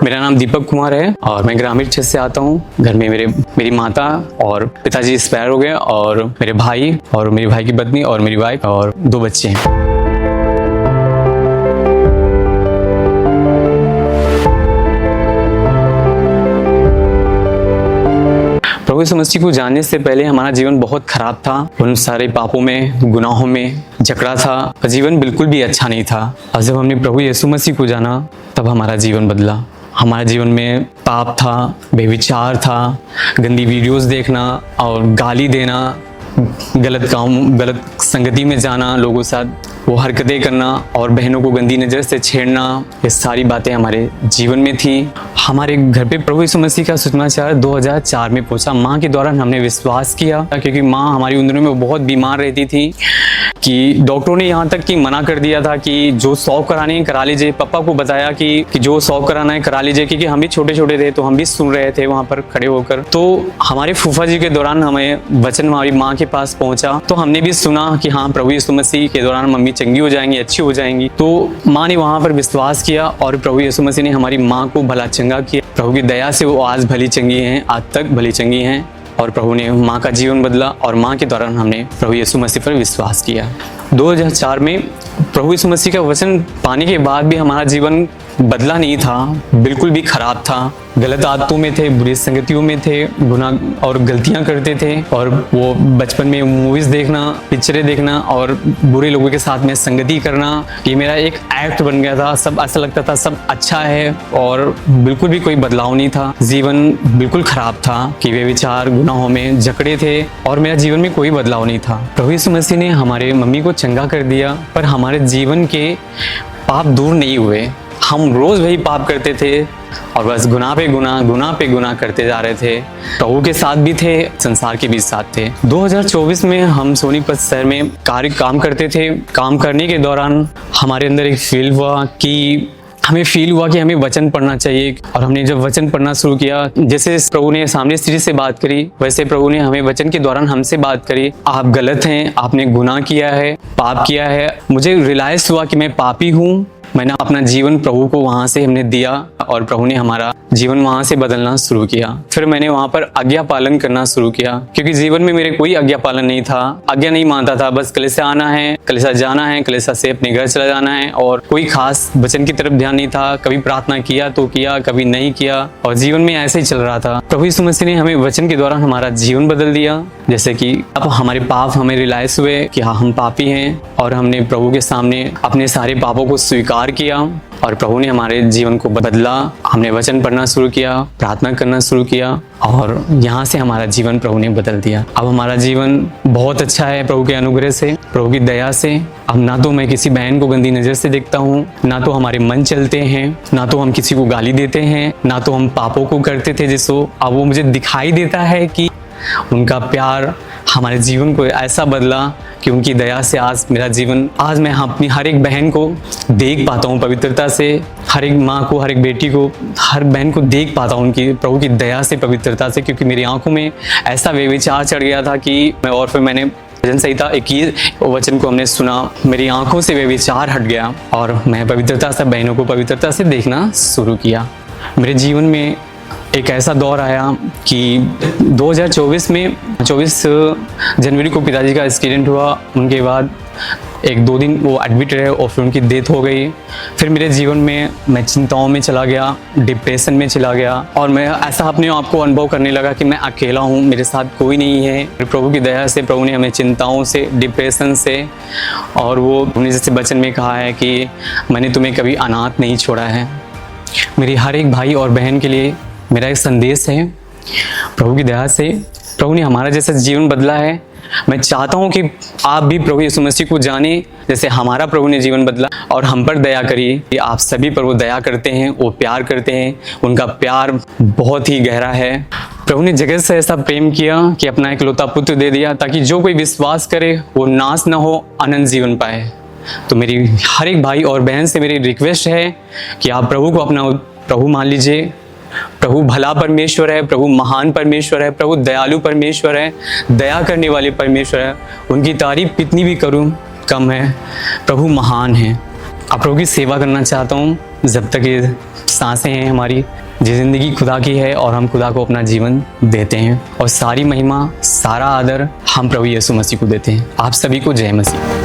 मेरा नाम दीपक कुमार है और मैं ग्रामीण क्षेत्र से आता हूँ। घर में मेरी माता और पिताजी एक्सपायर हो गए और मेरे भाई और मेरी भाई की पत्नी और मेरी वाइफ और 2 बच्चे हैं। प्रभु यीशु मसीह को जानने से पहले हमारा जीवन बहुत खराब था। उन सारे पापों में, गुनाहों में जकड़ा था। जीवन बिल्कुल भी अच्छा नहीं था। और जब हमने प्रभु यीशु मसीह को जाना तब हमारा जीवन बदला। हमारे जीवन में पाप था, बेविचार था, गंदी वीडियोस देखना और गाली देना, गलत काम, गलत संगति में जाना, लोगों के साथ वो हरकतें करना और बहनों को गंदी नज़र से छेड़ना, ये सारी बातें हमारे जीवन में थी। हमारे घर पे प्रभु यीशु मसीह का सुसमाचार 2004 में पहुंचा। माँ के दौरान हमने विश्वास किया, क्योंकि माँ हमारी उन दिनों में बहुत बीमार रहती थी कि डॉक्टरों ने यहाँ तक कि मना कर दिया था कि जो शौक कराने हैं करा लीजिए। पापा को बताया कि जो शौक कराना है करा लीजिए, क्योंकि हम भी छोटे छोटे थे तो हम भी सुन रहे थे वहाँ पर खड़े होकर। तो हमारे फूफा जी के दौरान हमें वचन हमारी माँ के पास पहुँचा, तो हमने भी सुना कि हाँ, प्रभु यीशु मसीह के दौरान मम्मी चंगी हो जाएंगी, अच्छी हो जाएंगी। तो माँ ने वहाँ पर विश्वास किया और प्रभु यीशु मसीह ने हमारी माँ को भला चंगा किया। प्रभु की दया से वो आज भली चंगी हैं, आज तक भली चंगी हैं और प्रभु ने माँ का जीवन बदला और माँ के दौरान हमने प्रभु यीशु मसीह पर विश्वास किया। 2004 में प्रभु यीशु मसीह का वचन पाने के बाद भी हमारा जीवन बदला नहीं था, बिल्कुल भी खराब था। गलत आदतों में थे, बुरी संगतियों में थे, गुनाह और गलतियां करते थे और वो बचपन में मूवीज देखना, पिक्चरें देखना और बुरे लोगों के साथ में संगति करना, ये मेरा एक एक्ट बन गया था। सब ऐसा लगता था सब अच्छा है और बिल्कुल भी कोई बदलाव नहीं था। जीवन बिल्कुल खराब था कि वे विचार गुनाहों में जकड़े थे और मेरा जीवन में कोई बदलाव नहीं था। प्रभु यीशु मसीह ने हमारे मम्मी को चंगा कर दिया, पर हमारे जीवन के पाप दूर नहीं हुए। हम रोज वही पाप करते थे और बस गुनाह पे गुनाह करते जा रहे थे। प्रभु के साथ भी थे, संसार के भी साथ थे। 2024 में हम सोनीपत शहर में काम करते थे। काम करने के दौरान हमारे अंदर एक हमें फील हुआ कि हमें वचन पढ़ना चाहिए और हमने जब वचन पढ़ना शुरू किया, जैसे प्रभु ने सामने स्त्री से बात करी, वैसे प्रभु ने हमें वचन के दौरान हमसे बात करी। आप गलत हैं, आपने गुनाह किया है, पाप किया है। मुझे रियलाइज हुआ कि मैं पापी हूँ। मैंने अपना जीवन प्रभु को वहाँ से हमने दिया और प्रभु ने हमारा जीवन वहाँ से बदलना शुरू किया। फिर मैंने वहाँ पर आज्ञा पालन करना शुरू किया, क्योंकि जीवन में मेरे कोई आज्ञा पालन नहीं था। आज्ञा नहीं मानता था, बस कलीसिया आना है, कलीसिया जाना है, कलीसिया से अपने घर चला जाना है और कोई खास वचन की तरफ ध्यान नहीं था। कभी प्रार्थना किया तो किया, कभी नहीं किया और जीवन में ऐसे ही चल रहा था। प्रभु यीशु मसीह ने हमें वचन के दौरान हमारा जीवन बदल दिया। जैसे कि अब हमारे पाप हमें रियलाइज हुए कि हाँ, हम पापी हैं और हमने प्रभु के सामने अपने सारे पापों को स्वीकार किया और प्रभु ने हमारे जीवन को बदला। हमने वचन पढ़ना शुरू किया, प्रार्थना करना शुरू किया और यहाँ से हमारा जीवन प्रभु ने बदल दिया। अब हमारा जीवन बहुत अच्छा है प्रभु के अनुग्रह से, प्रभु की दया से। अब ना तो मैं किसी बहन को गंदी नज़र से देखता हूँ, ना तो हमारे मन चलते हैं, ना तो हम किसी को गाली देते हैं, ना तो हम पापों को करते थे जिसको अब वो मुझे दिखाई देता है कि उनका प्यार हमारे जीवन को ऐसा बदला कि उनकी दया से आज मेरा जीवन, आज मैं अपनी हर एक बहन को देख पाता हूँ पवित्रता से, हर एक माँ को, हर एक बेटी को, हर बहन को देख पाता हूँ उनकी प्रभु की दया से, पवित्रता से, क्योंकि मेरी आंखों में ऐसा व्यभिचार चढ़ गया था कि फिर मैंने भजन संहिता 21 वचन को हमने सुना, मेरी आंखों से व्यभिचार हट गया और मैं पवित्रता से, बहनों को पवित्रता से देखना शुरू किया। मेरे जीवन में एक ऐसा दौर आया कि 2024 में 24 जनवरी को पिताजी का एक्सीडेंट हुआ। उनके बाद 1-2 दिन वो एडमिट रहे और फिर उनकी डेथ हो गई। फिर मेरे जीवन में मैं चिंताओं में चला गया, डिप्रेशन में चला गया और मैं ऐसा अपने आप को अनुभव करने लगा कि मैं अकेला हूँ, मेरे साथ कोई नहीं है। प्रभु की दया से प्रभु ने हमें चिंताओं से, डिप्रेशन से, और वो उन्होंने जैसे वचन में कहा है कि मैंने तुम्हें कभी अनाथ नहीं छोड़ा है। मेरी हर एक भाई और बहन के लिए मेरा एक संदेश है, प्रभु की दया से प्रभु ने हमारा जैसा जीवन बदला है। मैं चाहता हूँ कि आप भी प्रभु यीशु मसीह को जाने जैसे हमारा प्रभु ने जीवन बदला और हम पर दया करिए कि आप सभी पर वो दया करते हैं, वो प्यार करते हैं, उनका प्यार बहुत ही गहरा है। प्रभु ने जगत से ऐसा प्रेम किया कि अपना इकलौता पुत्र दे दिया ताकि जो कोई विश्वास करे वो नाश न हो, अनंत जीवन पाए। तो मेरी हर एक भाई और बहन से मेरी रिक्वेस्ट है कि आप प्रभु को अपना प्रभु मान लीजिए। प्रभु भला परमेश्वर है, प्रभु महान परमेश्वर है, प्रभु दयालु परमेश्वर है, दया करने वाले परमेश्वर है। उनकी तारीफ कितनी भी करूं कम है। प्रभु महान है। आप प्रभु की सेवा करना चाहता हूं। जब तक ये सांसें हैं हमारी, ये ज़िंदगी खुदा की है और हम खुदा को अपना जीवन देते हैं और सारी महिमा, सारा आदर हम प्रभु यीशु मसीह को देते हैं। आप सभी को जय मसीह।